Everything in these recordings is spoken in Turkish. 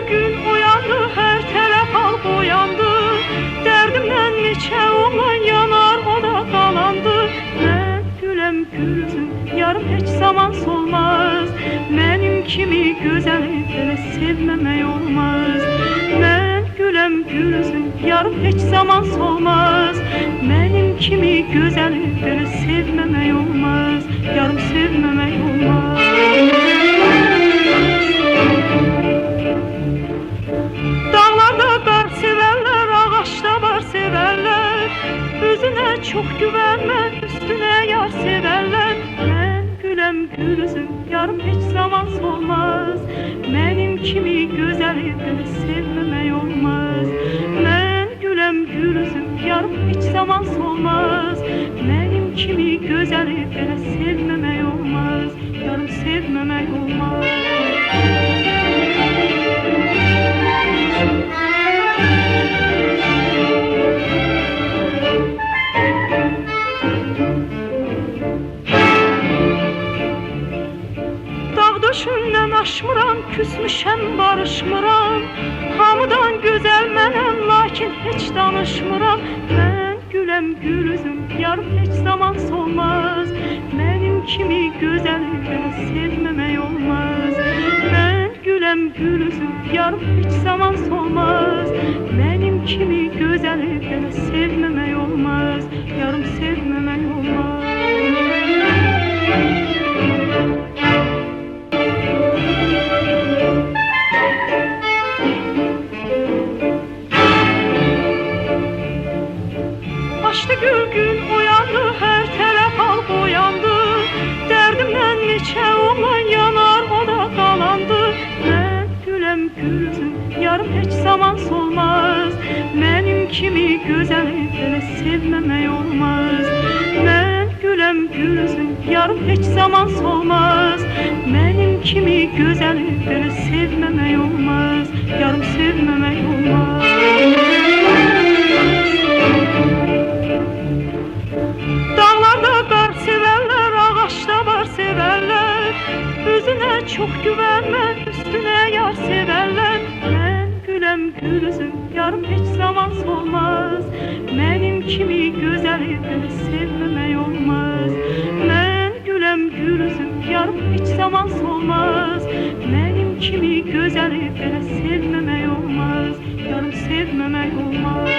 bir gün uyandı, her taraf halk uyandı. Derdimden neçe oğlan yanar, o da qalandı. Ben gülem gülsün, yarım hiç zaman solmaz. Benim kimi güzeli böyle sevmemek olmaz. Ben gülem gülsün, yarım hiç zaman solmaz. Benim kimi güzeli böyle sevmemek olmaz. Yarım sevmemek olmaz. Dağlarda bar severler, ağaçta bar severler. Özüne çok güvenme, üstüne yar severler. Ben gülem gülsün, yarım hiç zaman solmaz. Benim kimi güzeli böyle sevmemek olmaz. Ben gülem gülsün, yarım hiç zaman solmaz. Benim kimi güzeli böyle sevmemek olmaz. Yarım sevmemek olmaz. Döşündən aşmıram, küsmüşəm, barışmıram. Hamıdan gözəl mənəm, lakin heç danışmıram. Ben güləm gülsün, yarım heç zaman solmaz. Benim kimi güzeli belə sevmemek olmaz. Ben güləm gülsün, yarım heç zaman solmaz. Benim kimi güzeli belə sevmemek olmaz. Yarım sevmemek olmaz. Açtı gül gün uyandı, her taraf halk uyandı. Derdimden neçe oğlan yanar, o da qalandı. Ben gülem gülsün, yarım hiç zaman solmaz. Benim kimi güzeli böyle sevmemek olmaz. Ben gülem gülsün, yarım hiç zaman solmaz. Benim kimi güzeli böyle sevmemek olmaz. Yarım sevmemek olmaz. Dağlarda bar severler, ağaçta bar severler. Özüne çok güvenme, üstüne yar severler. Ben gülem gülsün, yarım hiç zaman solmaz. Benim kimi güzeli böyle sevmemek olmaz. Ben gülem gülsün, yarım hiç zaman solmaz. Benim kimi güzeli böyle sevmemek olmaz. Yarım sevmemek olmaz.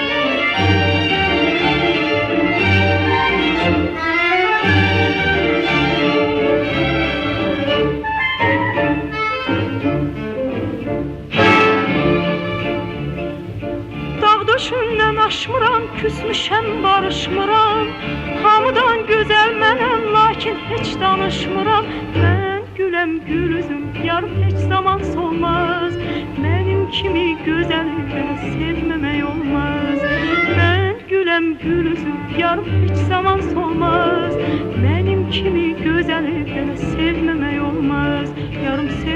Döşündən aşmıram, küsmüşəm, barışmıram. Hamıdan gözəl mənəm, lakin heç danışmıram. Ben güləm gülsün, yarım heç zaman solmaz. Benim kimi güzeli böyle sevmemek olmaz. Ben güləm gülsün, yarım hiç zaman solmaz. Benim kimi güzeli böyle sevmemek olmaz. Yarım sevmemek olmaz.